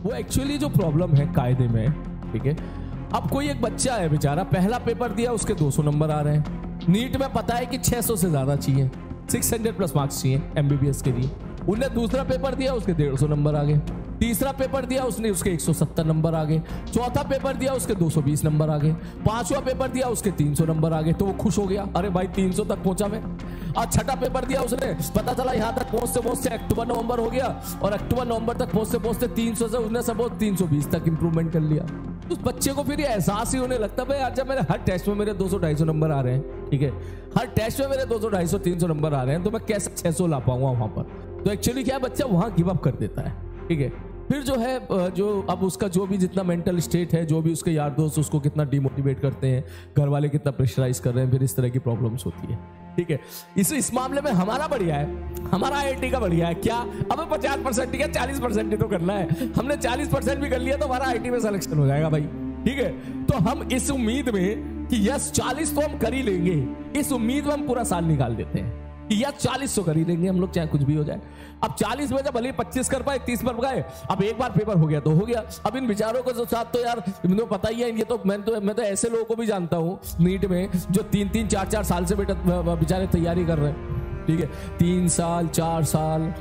वो एक्चुअली जो प्रॉब्लम है कायदे में, ठीक है। अब कोई एक बच्चा है बेचारा, पहला पेपर दिया उसके 200 नंबर आ रहे हैं, नीट में पता है कि 600 से ज्यादा चाहिए, 600 प्लस मार्क्स चाहिए एमबीबीएस के लिए। उन्हें दूसरा पेपर दिया उसके 150 नंबर आ गए, तीसरा पेपर दिया उसने उसके 170 नंबर आ गए, चौथा पेपर दिया उसके 220 नंबर आ गए, पांचवा पेपर दिया उसके 300 नंबर आ गए। तो वो खुश हो गया, अरे भाई 300 तक पहुंचा मैं। और छठा पेपर दिया उसने, पता चला यहां तक पहुंचते अक्टूबर नवंबर हो गया, और अक्टूबर नवंबर तक पहुंचते 300 से उसने सपोज 320 तक इंप्रूवमेंट कर लिया। उस बच्चे को फिर ये एहसास ही होने लगता है, अच्छा मेरे हर टेस्ट में मेरे 200-250 नंबर आ रहे हैं, ठीक है, हर टेस्ट में मेरे 200-250-300 नंबर आ रहे हैं, तो मैं कैसे 600 ला पाऊंगा वहां पर। तो एक्चुअली क्या है, बच्चा वहां गिव अप कर देता है, ठीक है। फिर जो है जो अब उसका जो भी जितना मेंटल स्टेट है, जो भी उसके यार दोस्त उसको कितना डिमोटिवेट करते हैं, घर वाले कितना प्रेशराइज कर रहे हैं, फिर इस तरह की प्रॉब्लम्स होती है, ठीक है। इस मामले में हमारा बढ़िया है, हमारा आईआईटी का बढ़िया है। क्या हमें 50% ठीक है, 40% ही तो करना है। हमने 40% भी कर लिया तो हमारा आईआईटी में सिलेक्शन हो जाएगा भाई, ठीक है। तो हम इस उम्मीद में कि यस 40 तो हम कर ही लेंगे, इस उम्मीद में हम पूरा साल निकाल देते हैं कि यार 40 तो कर ही लेंगे हम लोग, चाहे कुछ भी हो जाए। अब 40 में जब भले 25 कर पाए, 30 पर गए, अब एक बार पेपर हो गया तो हो गया। अब इन विचारों को साथ तो यार इनको पता ही है, ये तो मैं तो ऐसे लोगों को भी जानता हूँ नीट में जो 3-3, 4-4 साल से बेचारे तैयारी कर रहे हैं, ठीक है, 3 साल 4 साल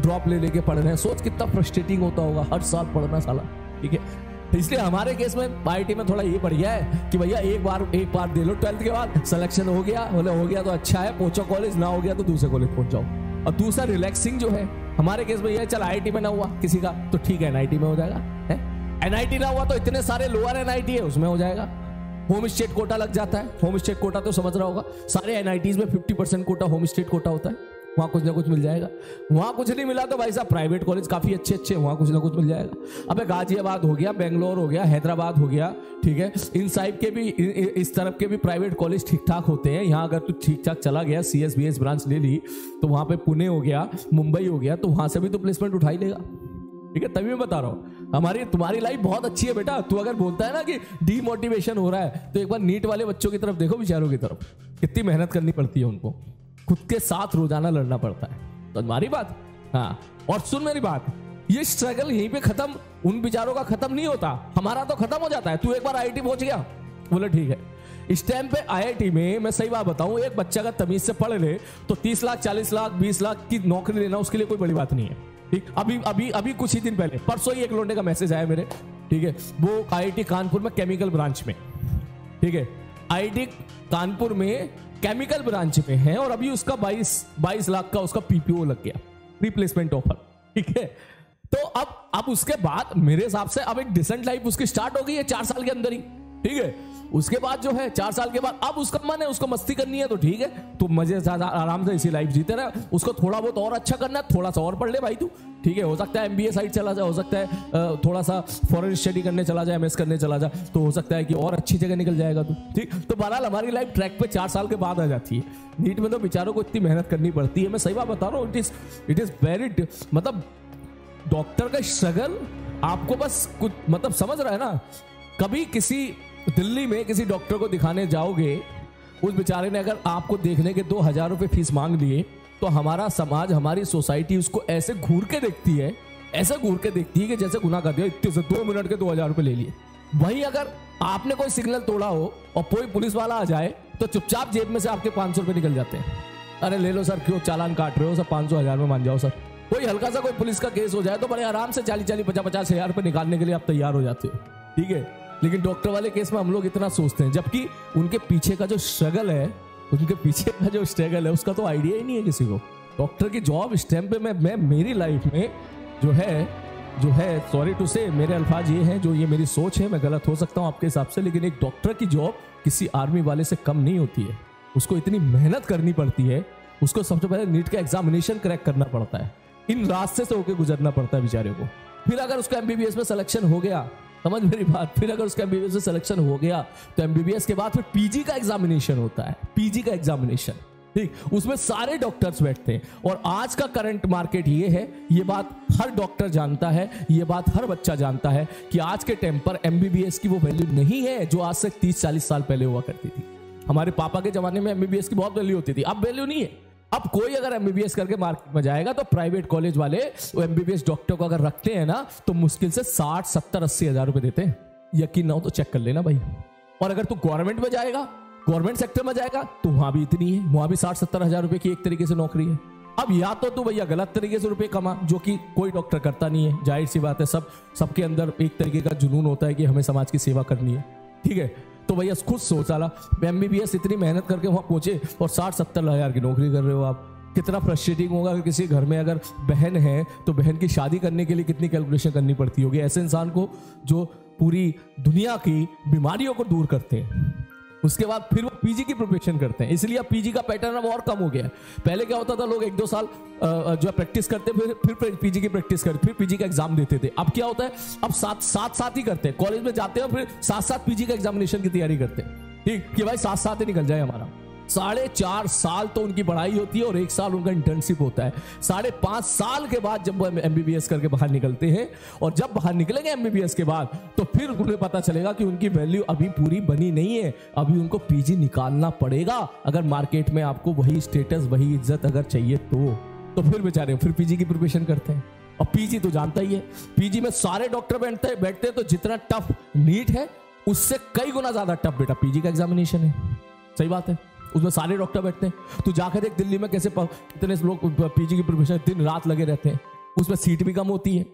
ड्रॉप ले लेके पढ़ रहे हैं। सोच कितना फ्रस्ट्रेटिंग होता होगा हर साल पढ़ना साला, ठीक है। इसलिए हमारे केस में आईआईटी में थोड़ा ये बढ़िया है कि भैया एक बार दे लो, 12th के बाद सिलेक्शन हो गया, हो गया तो अच्छा है, पहुंचो कॉलेज, ना हो गया तो दूसरे कॉलेज पहुंच जाओ। और दूसरा रिलैक्सिंग जो है हमारे केस में ये, चल आईआईटी में ना हुआ किसी का तो ठीक है, एनआईटी में हो जाएगा, है एनआईटी ना हुआ तो इतने सारे लोअर एनआईटी है उसमें हो जाएगा। होम स्टेट कोटा लग जाता है, होम स्टेट कोटा तो समझ रहा होगा, सारे एनआईटीज में 50% कोटा होम स्टेट कोटा होता है, वहां कुछ ना कुछ मिल जाएगा। वहां कुछ नहीं मिला तो भाई साहब प्राइवेट कॉलेज काफी अच्छे वहां कुछ ना कुछ मिल जाएगा। अबे गाजियाबाद हो गया, बेंगलोर हो गया, हैदराबाद हो गया, ठीक है, इन साइड के भी, इस तरफ के भी प्राइवेट कॉलेज ठीक ठाक होते हैं। यहाँ अगर तू ठीक ठाक चला गया, CSBS ब्रांच ले ली, तो वहां पे पुणे हो गया, मुंबई हो गया, तो वहां से भी तो प्लेसमेंट उठा ही लेगा, ठीक है। तभी मैं बता रहा हूँ तुम्हारी लाइफ बहुत अच्छी है बेटा। तू अगर बोलता है ना कि डीमोटिवेशन हो रहा है, तो एक बार नीट वाले बच्चों की तरफ देखो, बेचारों की तरफ, कितनी मेहनत करनी पड़ती है उनको, खुद के साथ रोजाना लड़ना पड़ता है। तो तुम्हारी बात, हाँ, और सुन मेरी बात, ये स्ट्रगल यहीं पे खत्म, उन बेचारों का खत्म नहीं होता, हमारा तो खत्म हो जाता है। तू एक बार आईआईटी पहुंच गया, बोले ठीक है, इस टाइम पे आईआईटी में मैं सही बात बताऊं, एक बच्चा का तमीज से पढ़ ले तो 30 लाख 40 लाख 20 लाख की नौकरी लेना उसके लिए कोई बड़ी बात नहीं है, ठीक। अभी कुछ ही दिन पहले, परसों ही एक लौंडे का मैसेज आया मेरे, ठीक है, वो आईआईटी कानपुर में केमिकल ब्रांच में, ठीक है, आईआईटी कानपुर में केमिकल ब्रांच में है, और अभी उसका 22 लाख का उसका पीपीओ लग गया, रिप्लेसमेंट ऑफर, ठीक है। तो अब उसके बाद मेरे हिसाब से अब एक डिसेंट लाइफ उसकी स्टार्ट हो गई है 4 साल के अंदर ही, ठीक है। उसके बाद जो है 4 साल के बाद अब उसका मन है, उसको मस्ती करनी है, तो ठीक है, तो मजे से आराम से इसी लाइफ जीते रहे। उसको थोड़ा बहुत और अच्छा करना है, थोड़ा सा और पढ़ ले भाई तू, ठीक है। हो सकता है MBA साइड चला जाए, हो सकता है थोड़ा सा फॉरेन स्टडी करने चला जाए, MS करने चला जाए, तो हो सकता है कि और अच्छी जगह निकल जाएगा तू, ठीक। तो बहरहाल हमारी लाइफ ट्रैक पे 4 साल के बाद आ जाती है। नीट में तो बेचारों को इतनी मेहनत करनी पड़ती है, मैं सही बात बता रहा हूँ, इट इज वेरी, मतलब डॉक्टर का स्ट्रगल आपको बस कुछ मतलब समझ रहा है ना। कभी किसी दिल्ली में किसी डॉक्टर को दिखाने जाओगे, उस बेचारे ने अगर आपको देखने के 2000 रुपए फीस मांग लिए, तो हमारा समाज, हमारी सोसाइटी उसको ऐसे घूर के देखती है, ऐसे घूर के देखती है कि जैसे गुनाह कर दिया, इतने से 2 मिनट के 2000 रुपए ले लिए। वहीं अगर आपने कोई सिग्नल तोड़ा हो और कोई पुलिस वाला आ जाए, तो चुपचाप जेब में से आपके 500 रुपए निकल जाते हैं। अरे ले लो सर, क्यों चालान काट रहे हो सर, 500-1000 में मान जाओ सर। कोई हल्का सा कोई पुलिस का केस हो जाए तो बड़े आराम से 40-50 हजार रुपए निकालने के लिए आप तैयार हो जाते हो, ठीक है। लेकिन डॉक्टर वाले केस में हम लोग इतना सोचते हैं, जबकि उनके पीछे का जो स्ट्रगल है, उसका तो आइडिया ही नहीं है किसी को। डॉक्टर की जॉब इस टाइम पे मैं मेरी लाइफ में जो है सॉरी टू से, मेरे अल्फाज ये हैं, जो ये मेरी सोच है, मैं गलत हो सकता हूं आपके हिसाब से, लेकिन एक डॉक्टर की जॉब किसी आर्मी वाले से कम नहीं होती है। उसको इतनी मेहनत करनी पड़ती है, उसको सबसे पहले नीट का एग्जामिनेशन क्रैक करना पड़ता है, इन रास्ते से होकर गुजरना पड़ता है बेचारे को। फिर अगर उसका MBBS में सिलेक्शन हो गया, समझ मेरी बात, फिर अगर उसका MBBS में सिलेक्शन हो गया तो MBBS के बाद फिर PG का एग्जामिनेशन होता है, PG का एग्जामिनेशन, ठीक, उसमें सारे डॉक्टर्स बैठते हैं। और आज का करंट मार्केट ये है, ये बात हर डॉक्टर जानता है, ये बात हर बच्चा जानता है कि आज के टाइम पर MBBS की वो वैल्यू नहीं है जो आज से 30-40 साल पहले हुआ करती थी। हमारे पापा के जमाने में MBBS की बहुत वैल्यू होती थी, अब वैल्यू नहीं है। अब कोई अगर एमबीबीएस करके मार्केट में जाएगा तो प्राइवेट कॉलेज वाले वो एमबीबीएस डॉक्टर को अगर रखते हैं ना तो मुश्किल से 60, 70, 80 हजार रुपए देते हैं। यकीन ना हो तो चेक कर लेना भाई। और अगर तू गवर्नमेंट में जाएगा, गवर्नमेंट सेक्टर में जाएगा तो वहां भी इतनी है, वहां भी 60, 70 हजार रुपए की एक तरीके से नौकरी है। अब या तो तू भैया गलत तरीके से रुपए कमा, जो कि कोई डॉक्टर करता नहीं है, जाहिर सी बात है, सबके अंदर एक तरीके का जुनून होता है कि हमें समाज की सेवा करनी है, ठीक है। तो भैया खुद सोच साला एमबीबीएस इतनी मेहनत करके वहां पहुंचे और 60-70 हजार की नौकरी कर रहे हो आप। कितना फ्रस्ट्रेटिंग होगा। अगर किसी घर में अगर बहन है तो बहन की शादी करने के लिए कितनी कैलकुलेशन करनी पड़ती होगी ऐसे इंसान को जो पूरी दुनिया की बीमारियों को दूर करते हैं। उसके बाद फिर वो पीजी की प्रिपरेशन करते हैं, इसलिए अब पीजी का पैटर्न अब और कम हो गया है। पहले क्या होता था, लोग 1-2 साल जो है प्रैक्टिस करते, फिर पीजी की प्रैक्टिस करते, फिर पीजी का एग्जाम देते थे। अब क्या होता है, अब साथ ही करते हैं, कॉलेज में जाते हैं फिर साथ पीजी का एग्जामिनेशन की तैयारी करते हैं, ठीक कि भाई साथ ही निकल जाए हमारा। 4.5 साल तो उनकी पढ़ाई होती है और 1 साल उनका इंटर्नशिप होता है। 5.5 साल के बाद जब वो एमबीबीएस करके बाहर निकलते हैं, और जब बाहर निकलेंगे एमबीबीएस के बाद तो फिर उन्हें पता चलेगा कि उनकी वैल्यू अभी पूरी बनी नहीं है, अभी उनको पीजी निकालना पड़ेगा अगर मार्केट में आपको वही स्टेटस वही इज्जत अगर चाहिए तो फिर बेचारे फिर पीजी की प्रिपरेशन करते हैं। और पीजी तो जानता ही है, पीजी में सारे डॉक्टर बैठते हैं, तो जितना टफ नीट है उससे कई गुना ज्यादा टफ बेटा पीजी का एग्जामिनेशन है। सही बात है, उसमें सारे डॉक्टर बैठते हैं। तो जाकर देख दिल्ली में कैसे कितने लोग पीजी की प्रिपरेशन दिन रात लगे रहते हैं, उसमें सीट भी कम होती है।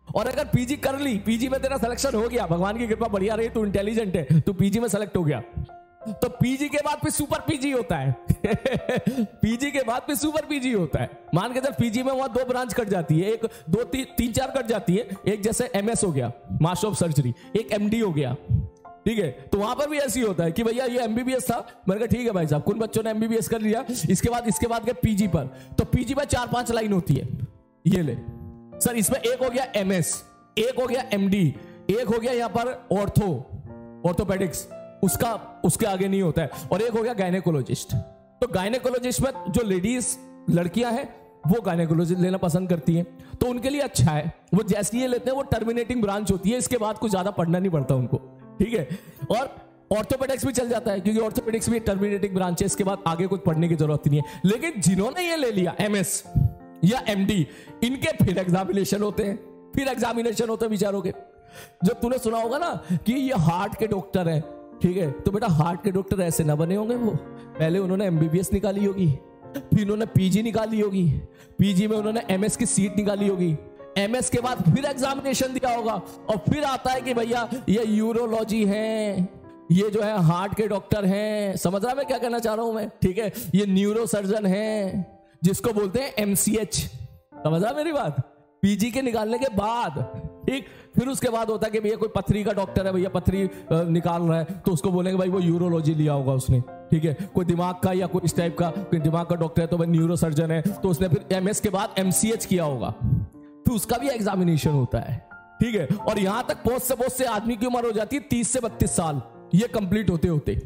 और अगर पीजी कर ली, पीजी में तेरा सिलेक्शन हो गया, भगवान की कृपा बढ़िया रही, तू इंटेलिजेंट है, तू पीजी में सेलेक्ट हो गया, तो पीजी के बाद फिर सुपर पीजी होता है पीजी के बाद फिर सुपर पीजी होता है। मान के चल पीजी में वहां 2 ब्रांच कट जाती है, 3-4 कट जाती है। एक जैसे एमएस हो गया, मास्टर ऑफ सर्जरी, एक एमडी हो गया, ठीक है। तो वहां पर भी ऐसी होता है कि भैया ये एमबीबीएस था, मैंने कहा ठीक है भाई साहब, कुछ बच्चों ने एमबीबीएस कर लिया, इसके बाद गए पीजी पर, तो पीजी में 4-5 लाइन होती है। ये ले सर, इसमें एक हो गया एमएस, एक हो गया एमडी, एक हो गया यहां पर ऑर्थोपेडिक्स, उसके आगे नहीं होता है, और एक हो गया गायनेकोलॉजिस्ट। तो गायनेकोलॉजिस्ट में जो लेडीज लड़कियां हैं वो गायनेकोलॉजिस्ट लेना पसंद करती हैं, तो उनके लिए अच्छा है, वो जैसे ये लेते हैं वो टर्मिनेटिंग ब्रांच होती है, इसके बाद कुछ ज्यादा पढ़ना नहीं पड़ता उनको, ठीक है। और ऑर्थोपेडिक्स भी चल जाता है क्योंकि ऑर्थोपेडिक्स भी टर्मिनेटिंग ब्रांच है, इसके बाद आगे कुछ पढ़ने की जरूरत नहीं है। लेकिन जिन्होंने ये ले लिया एमएस या एमडी, इनके फिर एग्जामिनेशन होते हैं बेचारों के। जब तूने सुना होगा ना कि ये हार्ट के डॉक्टर हैं, ठीक है, तो बेटा हार्ट के डॉक्टर ऐसे ना बने होंगे, वो पहले उन्होंने एमबीबीएस निकाली होगी, फिर उन्होंने पीजी निकाली होगी, पीजी में उन्होंने एमएस की सीट निकाली होगी, एमएस के बाद फिर एग्जामिनेशन दिया होगा, और फिर आता है कि भैया ये यूरोलॉजी है, ये जो है हार्ट के डॉक्टर हैं। समझ रहा मैं क्या कहना चाह रहा हूं मैं, ठीक है, ये न्यूरो सर्जन है जिसको बोलते हैं एमसीएच। समझ रहा मेरी बात, पीजी के निकालने के बाद, ठीक, फिर उसके बाद होता है कि भैया कोई पथरी का डॉक्टर है, भैया पथरी निकाल रहा है, तो उसको बोलेंगे भाई वो यूरोलॉजी लिया होगा उसने, ठीक है। कोई दिमाग का या कोई इस टाइप का कोई दिमाग का डॉक्टर है तो भाई न्यूरो सर्जन है, तो उसने फिर एमएस के बाद एमसीएच किया होगा, फिर उसका भी एग्जामिनेशन होता है, ठीक है। और यहां तक पहुंच से आदमी की उम्र हो जाती है 30 से 32 साल, ये कंप्लीट होते होते।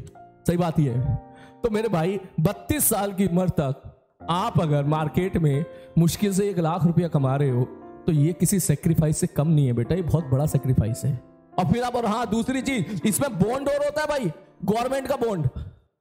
सही बात ही है। तो मेरे भाई 32 साल की उम्र तक आप अगर मार्केट में मुश्किल से 1 लाख रुपया कमा रहे हो तो ये किसी सेक्रीफाइस से कम नहीं है बेटा, ये बहुत बड़ा सेक्रीफाइस है। और फिर आप, और हाँ दूसरी चीज, इसमें बॉन्ड और होता है भाई, गवर्नमेंट का बॉन्ड,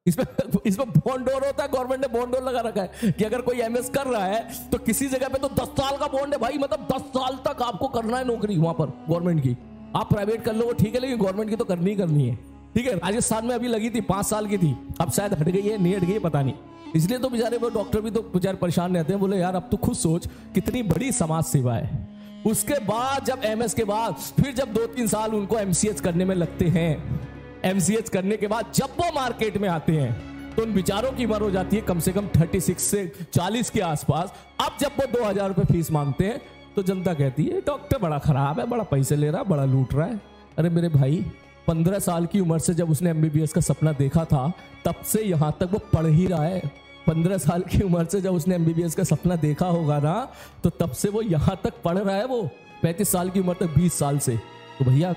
इसमें बॉन्ड और होता है, गवर्नमेंट ने बॉन्ड और लगा रखा है कि अगर कोई एमएस कर रहा है तो किसी जगह पे तो 10 साल का बॉन्ड है भाई, मतलब 10 साल तक आपको करना है नौकरी वहां पर गवर्नमेंट की। आप प्राइवेट कर लो वो ठीक है, लेकिन गवर्नमेंट की तो करनी ही करनी है, ठीक है। राजस्थान में अभी लगी थी 5 साल की थी, अब शायद हट गई है, नहीं हट गई पता नहीं। इसलिए तो बेचारे वो डॉक्टर भी तो बेचारे परेशान रहते हैं, बोले यार अब तो खुद सोच कितनी बड़ी समाज सेवा है। उसके बाद जब एमएस के बाद फिर जब 2-3 साल उनको एमसीएच करने में लगते हैं, एमसीएच करने के बाद जब वो मार्केट में आते हैं तो उन बेचारों की उम्र हो जाती है कम से कम 36 से 40 के आसपास। अब जब वो 2000 रुपए फीस मांगते हैं तो जनता कहती है डॉक्टर बड़ा खराब है, बड़ा पैसे ले रहा है, बड़ा लूट रहा है। अरे मेरे भाई 15 साल की उम्र से जब उसने एमबीबीएस का सपना देखा था तब से यहां तक वो पढ़ ही रहा है। 15 साल की उम्र से जब उसने एमबीबीएस का सपना देखा होगा ना तो तब से वो यहां तक पढ़ रहा है। वो 35 साल की उम्र तक 20 साल से, तो भैया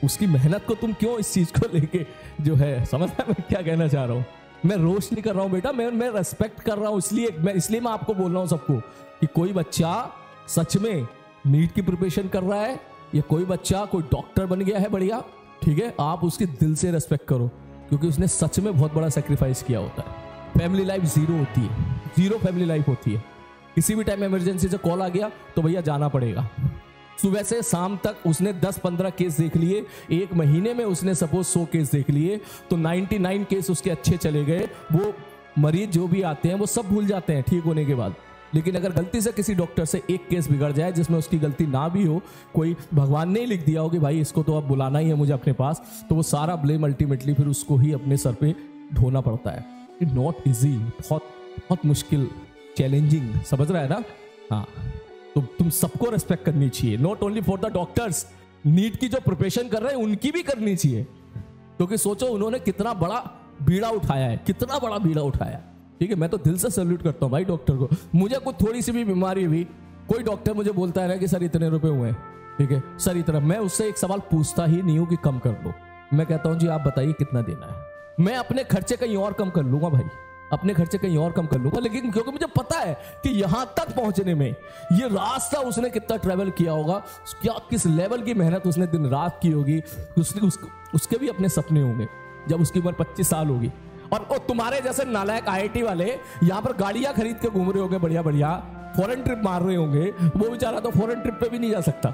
उसकी मेहनत को तुम क्यों इस चीज को लेके जो है, समझ रहे मैं क्या कहना चाह रहा हूं। मैं रोस्ट नहीं कर रहा हूं बेटा, मैं रेस्पेक्ट कर रहा हूं, इसलिए मैं आपको बोल रहा हूं सबको कि कोई बच्चा सच में नीट की प्रिपरेशन कर रहा है या कोई बच्चा कोई डॉक्टर बन गया है बढ़िया, ठीक है, आप उसके दिल से रेस्पेक्ट करो क्योंकि उसने सच में बहुत बड़ा सेक्रीफाइस किया होता है। फैमिली लाइफ जीरो होती है, जीरो फैमिली लाइफ होती है। किसी भी टाइम इमरजेंसी से कॉल आ गया तो भैया जाना पड़ेगा। सुबह से शाम तक उसने 10-15 केस देख लिए, एक महीने में उसने सपोज 100 केस देख लिए, तो 99 केस उसके अच्छे चले गए। वो मरीज जो भी आते हैं वो सब भूल जाते हैं ठीक होने के बाद। लेकिन अगर गलती से किसी डॉक्टर से एक केस बिगड़ जाए जिसमें उसकी गलती ना भी हो, कोई भगवान ने ही लिख दिया हो कि भाई इसको तो अब बुलाना ही है मुझे अपने पास, तो वो सारा ब्लेम अल्टीमेटली फिर उसको ही अपने सर पे ढोना पड़ता है। इट नॉट इजी, बहुत बहुत मुश्किल, चैलेंजिंग, समझ रहा है ना? हाँ, तो तुम सबको रेस्पेक्ट करनी चाहिए, not only for the doctors. NEET की जो प्रिपरेशन कर रहे हैं उनकी भी करनी चाहिए, क्योंकि सोचो उन्होंने कितना बड़ा बीड़ा उठाया है, कितना बड़ा बीड़ा उठाया। ठीक है, मैं तो दिल से सैल्यूट करता हूँ भाई डॉक्टर को। मुझे कुछ थोड़ी सी भी बीमारी हुई, कोई डॉक्टर मुझे बोलता है ना कि सर इतने रुपए हुए, ठीक है सर इतना, मैं उससे एक सवाल पूछता ही नहीं हूं कि कम कर दो। मैं कहता हूं जी आप बताइए कितना देना है, मैं अपने खर्चे कहीं और कम कर लूंगा भाई, अपने खर्चे कहीं और कम कर लूंगा। लेकिन क्योंकि मुझे पता है कि यहां तक पहुंचने में ये रास्ता उसने कितना ट्रेवल किया होगा, क्या किस लेवल की मेहनत उसने दिन रात की होगी, उसके भी अपने सपने होंगे जब उसकी उम्र 25 साल होगी। और तुम्हारे जैसे नालायक आईआईटी वाले यहां पर गाड़ियां खरीद के घूम रहे होंगे, बढ़िया बढ़िया फॉरेन ट्रिप मार रहे होंगे, वो बेचारा तो फॉरेन ट्रिप पे भी नहीं जा सकता।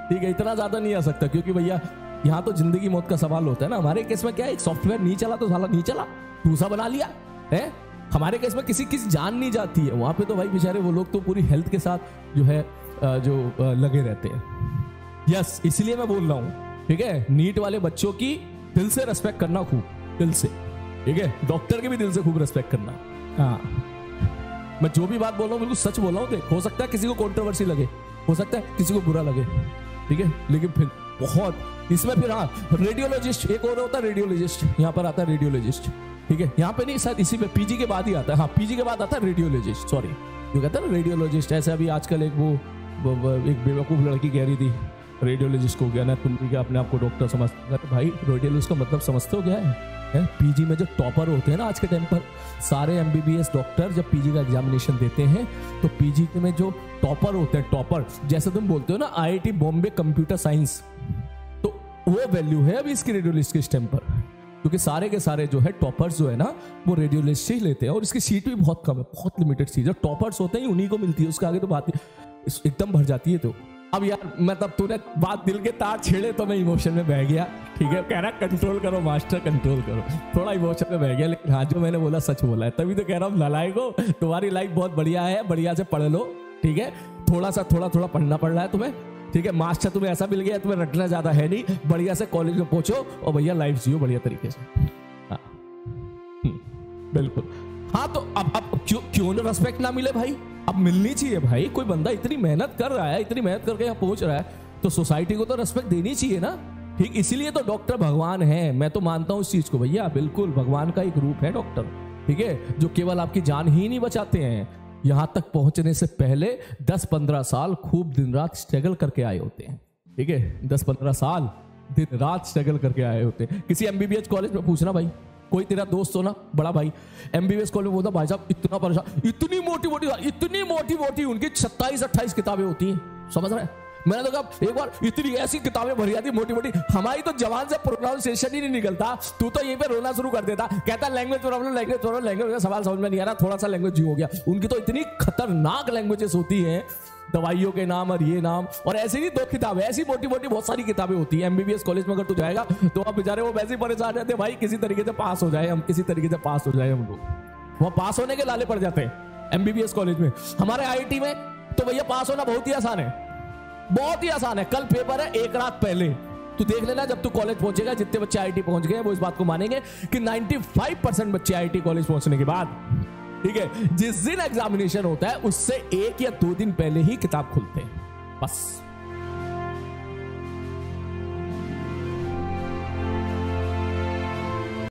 ठीक है, इतना ज्यादा नहीं जा सकता, क्योंकि भैया यहाँ तो जिंदगी मौत का सवाल होता है ना। हमारे केस में क्या है, एक सॉफ्टवेयर नहीं चला तो साला नहीं चला, दूसरा बना लिया है। हमारे केस में किसी जान नहीं जाती है, वहां पे तो भाई बेचारे वो लोग तो पूरी हेल्थ के साथ जो है लगे रहते हैं। यस, इसलिए मैं बोल रहा हूँ, ठीक है, नीट वाले बच्चों की दिल से रेस्पेक्ट करना, खूब दिल से, ठीक है, डॉक्टर के भी दिल से खूब रेस्पेक्ट करना। हाँ, मैं जो भी बात बोल रहा हूँ बिल्कुल सच बोल रहा हूँ। हो सकता है किसी को कंट्रोवर्सी लगे, हो सकता है किसी को बुरा लगे, ठीक है, लेकिन फिर बहुत इसमें फिर हाँ, रेडियोलॉजिस्ट एक और होता है, रेडियोलॉजिस्ट यहाँ पर आता है, रेडियोलॉजिस्ट, ठीक है, यहाँ पे नहीं शायद इसी पे पीजी के बाद ही आता है। हाँ, पीजी के बाद आता है रेडियोलॉजिस्ट, सॉरी जो कहता है ना रेडियोलॉजिस्ट। ऐसे अभी आजकल एक एक बेवकूफ लड़की कह रही थी रेडियोलॉजिस्ट को गया ना, तुम क्या अपने आप को डॉक्टर समझते? तो भाई रेडियोलॉजिस्ट का मतलब समझते हो क्या है? पीजी में जो टॉपर होते हैं ना आज के टाइम पर, सारे एमबीबीएस डॉक्टर जब पीजी का एग्जामिनेशन देते हैं तो पीजी में जो टॉपर होते हैं, टॉपर जैसे तुम बोलते हो ना आईआईटी बॉम्बे कंप्यूटर साइंस, तो वो वैल्यू है अभी इसकी रेडियोलॉजिस्ट के स्टेम पर, क्योंकि सारे के सारे जो है टॉपर्स जो है ना वो रेडियोलॉजिस्ट ही लेते हैं, और इसकी सीट भी बहुत कम है, बहुत लिमिटेड सीट। जो टॉपर्स होते हैं उन्हीं को मिलती है, उसके आगे तो बात एकदम भर जाती है। तो अब यार मतलब तूने बात दिल के तार छेड़े तो मैं इमोशन में बह गया, ठीक है, कह रहा कंट्रोल करो मास्टर, कंट्रोल करो, थोड़ा इमोशन में बह गया। लेकिन हाँ, जो मैंने बोला सच बोला है, तभी तो कह रहा हूँ नालायको, तुम्हारी लाइफ बहुत बढ़िया है, बढ़िया से पढ़ लो, ठीक है, थोड़ा पढ़ना पड़ रहा है तुम्हें, ठीक है, मास्टर तुम्हें ऐसा मिल गया, तुम्हें रटना ज्यादा है नहीं, बढ़िया से कॉलेज में पहुंचो और भैया लाइफ जियो बढ़िया तरीके से। हाँ बिल्कुल, हाँ, तो अब क्यों ना रेस्पेक्ट ना मिले भाई? अब मिलनी चाहिए भाई। कोई बंदा इतनी मेहनत कर रहा है, इतनी मेहनत करके यहाँ पहुंच रहा है, तो सोसाइटी को तो रेस्पेक्ट देनी चाहिए ना। ठीक, इसीलिए तो डॉक्टर भगवान है, मैं तो मानता हूं इस चीज को भैया, बिल्कुल भगवान का एक रूप है डॉक्टर, ठीक है, जो केवल आपकी जान ही नहीं बचाते हैं, यहां तक पहुंचने से पहले 10-15 साल खूब दिन रात स्ट्रगल करके आए होते हैं, ठीक है, 10-15 साल दिन रात स्ट्रगल करके आए होते हैं। किसी एमबीबीएस कॉलेज में पूछना भाई, कोई तेरा दोस्त हो ना बड़ा भाई एमबीबीएस कॉलेज में, बोलता भाई साहब इतना परेशान, इतनी मोटी उनकी 27-28 किताबें होती हैं, समझ रहे हैं? मैंने तो कहा एक बार इतनी ऐसी किताबें भरी जाती मोटी, हमारी तो जवान से प्रोनाउंसिएशन ही नहीं निकलता, तू तो यहीं पे रोना शुरू कर देता, कहता लैंग्वेज प्रॉब्लम, सवाल समझ में नहीं आ रहा, थोड़ा सा लैंग्वेज हो गया। उनकी तो इतनी खतरनाक लैंग्वेजेस होती हैं, दवाइयों के नाम और ये नाम, और ऐसी नहीं 2 किताबें, ऐसी मोटी बहुत सारी किताबें होती है। एमबीबीएस कॉलेज में अगर तू जाएगा तो अब बेचारे वो वैसे ही परेशान रहते हैं, भाई किसी तरीके से पास हो जाए हम, किसी तरीके से पास हो जाए हम लोग, वहां पास होने के लाले पड़ जाते हैं एमबीबीएस कॉलेज में। हमारे आईआईटी में तो भैया पास होना बहुत ही आसान है, बहुत ही आसान है। कल पेपर है, एक रात पहले तू देख लेना, जब तू कॉलेज पहुंचेगा, जितने बच्चे आईआईटी पहुंच गए वो इस बात को मानेंगे कि 95% बच्चे आईआईटी कॉलेज पहुंचने के बाद, ठीक है, जिस दिन एग्जामिनेशन होता है उससे 1 या 2 दिन पहले ही किताब खुलते हैं, बस